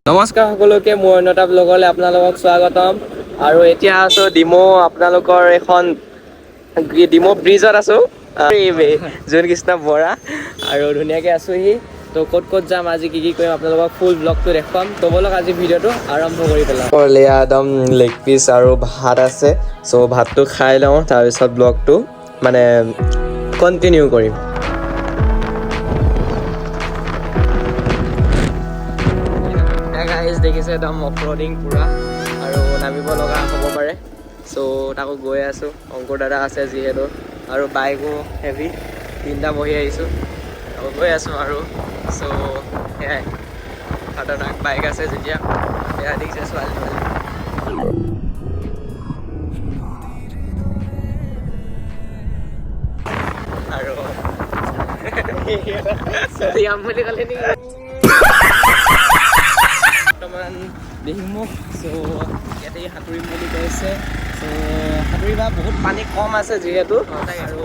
নমস্কাৰ সকলোকে মোৰ অন্য এটা ব্লগলৈ আপোনালোকক স্বাগতম আৰু এতিয়া আছো ডিমৌ আপোনালোকৰ এখন ডিমৌ ব্ৰিজত আছো জোন কৃষ্ণ বৰা আৰু ধুনীয়াকৈ আছোহি তো ক'ত যাম আজি কি কৰিম আপোনালোকক ফুল ব্লগটো দেখুৱাম তো বলক আজি ভিডিঅ'টো আৰম্ভ কৰি পেলাম একদম লেগ পিচ আৰু ভাত আছে চ' ভাতটো খাই লওঁ তাৰপিছত ব্লগটো মানে কণ্টিনিউ কৰিম দেখিছে একদম অফৰোডিং পুৰা আৰু নামিব লগা হ'ব পাৰে চ' তাকো গৈ আছোঁ অংকুৰ দাদা আছে যিহেতু আৰু বাইকো হেভি তিনিটা বহি আহিছোঁ আকৌ গৈ আছোঁ আৰু চ' সেয়াই খতৰনাক বাইক আছে যেতিয়া সেয়া দেখিছে ছোৱালী আৰু বুলি ক'লে নেকি বৰ্তমান দিহিংমুখ চ' ইয়াতে সাঁতুৰিম বুলি কৈছে চ' সাঁতুৰিবা বহুত পানী কম আছে যিহেতু আৰু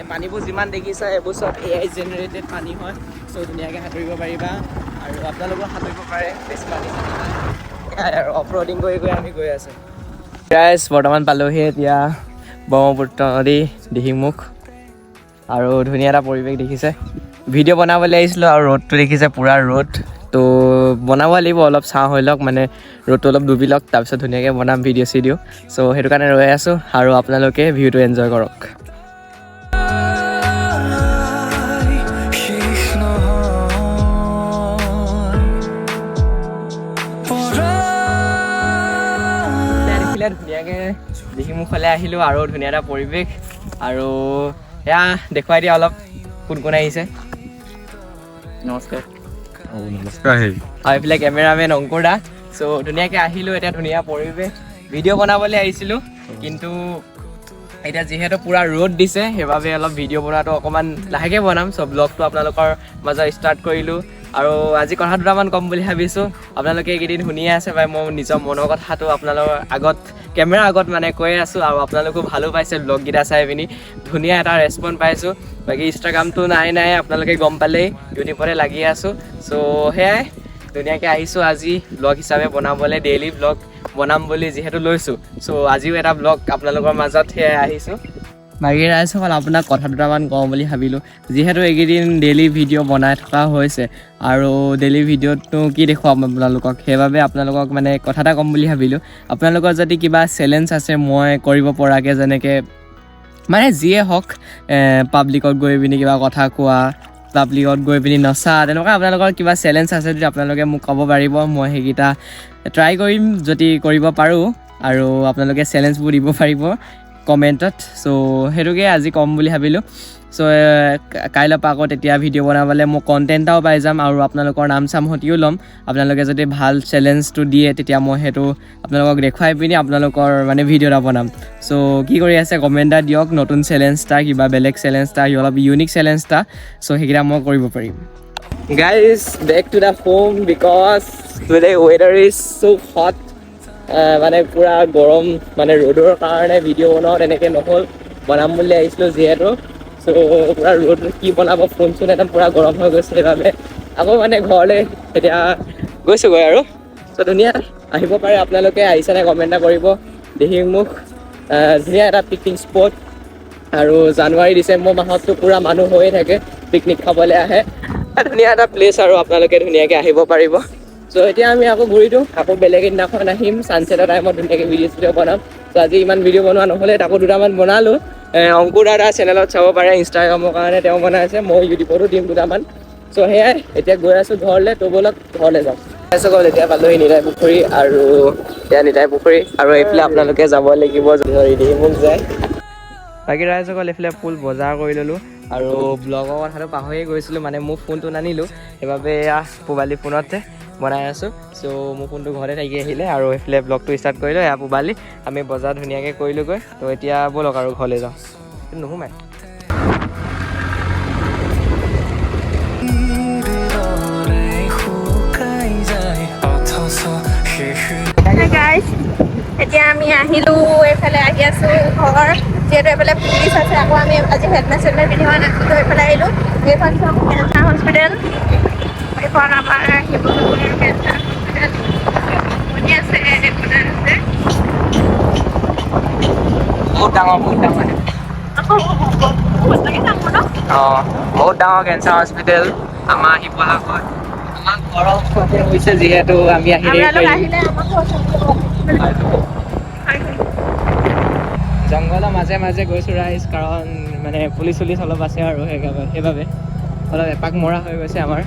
পানীবোৰ যিমান দেখিছা এইবোৰ চব AI জেনেৰেটেড পানী হয় চ' ধুনীয়াকৈ সাঁতুৰিব পাৰিবা আৰু আপোনালোকেও সাঁতুৰিব পাৰে বেছি পানী আৰু অফৰোডিং কৰি আমি গৈ আছোঁ গাইজ বৰ্তমান পালোহি এতিয়া ব্ৰহ্মপুত্ৰ নদী দিহিংমুখ আৰু ধুনীয়া এটা পৰিৱেশ দেখিছে ভিডিঅ' বনাবলৈ আহিছিলোঁ আৰু ৰ'দটো দেখিছে পূৰা ৰ'দ তো বনাব লাগিব অলপ ছাঁ হৈ লওক মানে ৰ'দটো অলপ ডুবি লওক তাৰপিছত ধুনীয়াকৈ বনাম ভিডিঅ' চিডিঅ' চ' সেইটো কাৰণে ৰৈ আছোঁ আৰু আপোনালোকে ভিউটো এনজয় কৰক ধুনীয়াকৈ দিহিংমুখলৈ আহিলোঁ আৰু ধুনীয়া এটা পৰিৱেশ আৰু এয়া দেখুৱাই দিয়া অলপ কোন কোন আহিছে নমস্কাৰ আৰু এইফালে কেমেৰামেন অংকুৰ দা চ' ধুনীয়াকৈ আহিলোঁ এতিয়া ধুনীয়া পৰিৱেশ ভিডিঅ' বনাবলৈ আহিছিলোঁ কিন্তু এতিয়া যিহেতু পূৰা ৰ'দ দিছে সেইবাবে অলপ ভিডিঅ' বনোৱাটো অকণমান লাহেকৈ বনাম চ' ব্লগটো আপোনালোকৰ মাজত ষ্টাৰ্ট কৰিলোঁ আৰু আজি কথা দুটামান ক'ম বুলি ভাবিছোঁ আপোনালোকে এইকেইদিন শুনিয়ে আছে বা মই নিজৰ মনৰ কথাটো আপোনালোকৰ আগত কেমেৰাৰ আগত মানে কৈ আছোঁ আৰু আপোনালোকেও ভালো পাইছে ব্লগকেইটা চাই পিনি ধুনীয়া এটা ৰেচপঞ্চ পাইছোঁ বাকী ইনষ্টাগ্ৰামটো নাই আপোনালোকে গম পালেই ইউটিউবতে লাগি আছোঁ চ' সেয়াই ধুনীয়াকৈ আহিছোঁ আজি ব্লগ হিচাপে বনাবলৈ ডেইলি ব্লগ বনাম বুলি যিহেতু লৈছোঁ চ' আজিও এটা ব্লগ আপোনালোকৰ মাজত সেয়াই আহিছোঁ বাকী ৰাইজসকল আপোনাক কথা দুটামান কওঁ বুলি ভাবিলোঁ যিহেতু এইকেইদিন ডেইলি ভিডিঅ' বনাই থকা হৈছে আৰু ডেইলি ভিডিঅ'তনো কি দেখুৱাম আপোনালোকক সেইবাবে আপোনালোকক মানে কথা এটা ক'ম বুলি ভাবিলোঁ আপোনালোকৰ যদি কিবা চেলেঞ্জ আছে মই কৰিব পৰাকৈ যেনেকৈ মানে যিয়ে হওক পাব্লিকত গৈ পিনি কিবা কথা কোৱা পাব্লিকত গৈ পিনি নচা তেনেকুৱা আপোনালোকৰ কিবা চেলেঞ্জ আছে যদি আপোনালোকে মোক ক'ব পাৰিব মই সেইকেইটা ট্ৰাই কৰিম যদি কৰিব পাৰোঁ আৰু আপোনালোকে চেলেঞ্জবোৰ দিব পাৰিব কমেণ্টত চ' সেইটোকে আজি ক'ম বুলি ভাবিলোঁ চ' কাইলৈ পৰা আকৌ তেতিয়া ভিডিঅ' বনাবলৈ মই কণ্টেণ্ট এটাও পাই যাম আৰু আপোনালোকৰ নাম চাম সতিও ল'ম আপোনালোকে যদি ভাল চেলেঞ্জটো দিয়ে তেতিয়া মই সেইটো আপোনালোকক দেখুৱাই পিনি আপোনালোকৰ মানে ভিডিঅ' এটা বনাম চ' কি কৰি আছে কমেণ্ট এটা দিয়ক নতুন চেলেঞ্জ এটা কিবা বেলেগ চেলেঞ্জ এটা অলপ ইউনিক চেলেঞ্জ এটা চ' সেইকেইটা মই কৰিব পাৰিম guys back to the home because today weather is so' hot মানে পূৰা গৰম মানে ৰ'দৰ কাৰণে ভিডিঅ' বনাওঁ তেনেকৈ নহ'ল বনাম বুলি আহিছিলোঁ যিহেতু চ' পূৰা ৰ'দ কি বনাব ফোন চোন একদম পূৰা গৰম হৈ গৈছে সেইবাবে আকৌ মানে ঘৰলৈ এতিয়া গৈছোঁগৈ আৰু চ' ধুনীয়া আহিব পাৰে আপোনালোকে আহিছেনে কমেণ্ট এটা কৰিব দিহিংমুখ ধুনীয়া এটা পিকনিক স্পট আৰু জানুৱাৰী ডিচেম্বৰ মাহততো পূৰা মানুহ হৈয়ে থাকে পিকনিক খাবলৈ আহে ধুনীয়া এটা প্লেচ আৰু আপোনালোকে ধুনীয়াকৈ আহিব পাৰিব চ' এতিয়া আমি আকৌ ঘূৰি দিওঁ আকৌ বেলেগ এদিনাখন আহিম ছানছেটৰ টাইমত ধুনীয়াকৈ ভিডিঅ' চিডিঅ' বনাম চ' আজি ইমান ভিডিঅ' বনোৱা নহ'লে তাকো দুটামান বনালোঁ অংকুৰ দাদা চেনেলত চাব পাৰে ইনষ্টাগ্ৰামৰ কাৰণে তেওঁ বনাইছে মই ইউটিউবতো দিম দুটামান চ' সেয়াই এতিয়া গৈ আছোঁ ঘৰলৈ তো ব'লক ঘৰলৈ যাওঁ গ'ল এতিয়া পালোহি নিতাই পুখুৰী আৰু এতিয়া নিতাই পুখুৰী আৰু এইফালে আপোনালোকে যাব লাগিব দিহিংমুখ যায় বাকী ৰাইজসকল এইফালে ফুল বজাৰ কৰি ল'লোঁ আৰু ব্লগৰ কথাটো পাহৰিয়ে গৈছিলোঁ মানে মোৰ ফোনটো নানিলোঁ সেইবাবে এয়া পোবালি ফোনতে বনাই আছোঁ চ' মোৰ ফোনটো ঘৰতে থাকি আহিলে আৰু এইফালে ব্লগটো ষ্টাৰ্ট কৰিলোঁ এয়া পোবালি আমি বজাৰ ধুনীয়াকৈ কৰিলোঁগৈ তো এতিয়া ব'লক আৰু ঘৰলৈ যাওঁ নোসোমাই এতিয়া আমি আহিলোঁ এইফালে আহি আছোঁ ঘৰ যিহেতু এইফালে পুলিচ আছে আকৌ আমি আজি হেলমেট চেলমেট পিন্ধি হোৱা নাছিলোঁ এইফালে আহিলোঁ এইখন চব কেঞ্চাৰ হস্পিটেল এইখন আমাৰ শিৱসাগৰ কেঞ্চাৰ শুনি আছে বনাই আছে বহুত ডাঙৰ সঁচাকে ডাঙৰ ন অঁ বহুত ডাঙৰ কেঞ্চাৰ হস্পিটেল আমাৰ শিৱসাগৰত আমাৰ ঘৰৰ ওচৰতে হৈছে যিহেতু আমি আহি আপোনালোক আহিলে আমাকো জংঘলৰ মাজে মাজে গৈছোঁ ৰাইজ কাৰণ মানে পুলিচ চুলিচ অলপ আছে আৰু সেইবাবে অলপ এপাক মৰা হৈ গৈছে আমাৰ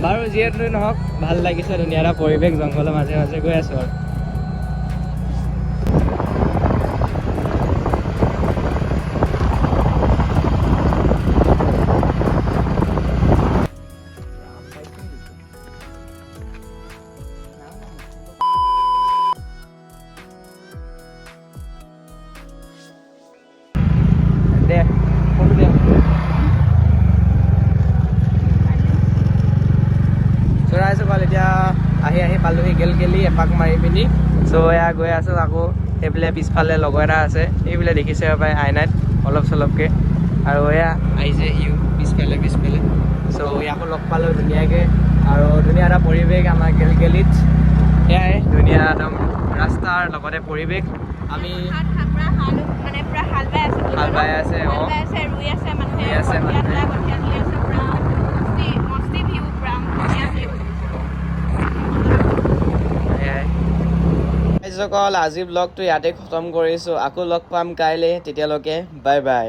বাৰু যিহেতু নহওক ভাল লাগিছে ধুনীয়া এটা পৰিৱেশ জংঘলৰ মাজে মাজে গৈ আছোঁ আৰু দে ফোনটো দে চৰাইচোপাল এতিয়া আহি পালোহি গেলি এপাক মাৰি পিনি চ' এয়া গৈ আছোঁ আকৌ সেইফালে পিছফালে লগৰ এটা আছে এইফালে দেখিছে পাই আইনাত অলপ চলপকৈ আৰু এয়া আহিছে ইউ পিছফালে চ' ইয়াকো লগ পালোঁ ধুনীয়াকৈ আৰু ধুনীয়া এটা পৰিৱেশ আমাৰ গেলিত এয়াই ধুনীয়া একদম ৰাস্তাৰ লগতে পৰিৱেশ আমি মানে পুৰা হাল বাই আছে অঁ ৰুই আছে মানুহে ৰুই আছে মানুহে। কঠীয়া তুলি আছে পুৰা মস্তি ভিউ পুৰা ধুনীয়া ভিউ ৰাইজসকল আজি ব্লগটো ইয়াতে খতম কৰিছোঁ আকৌ লগ পাম কাইলৈ তেতিয়ালৈকে বাই বাই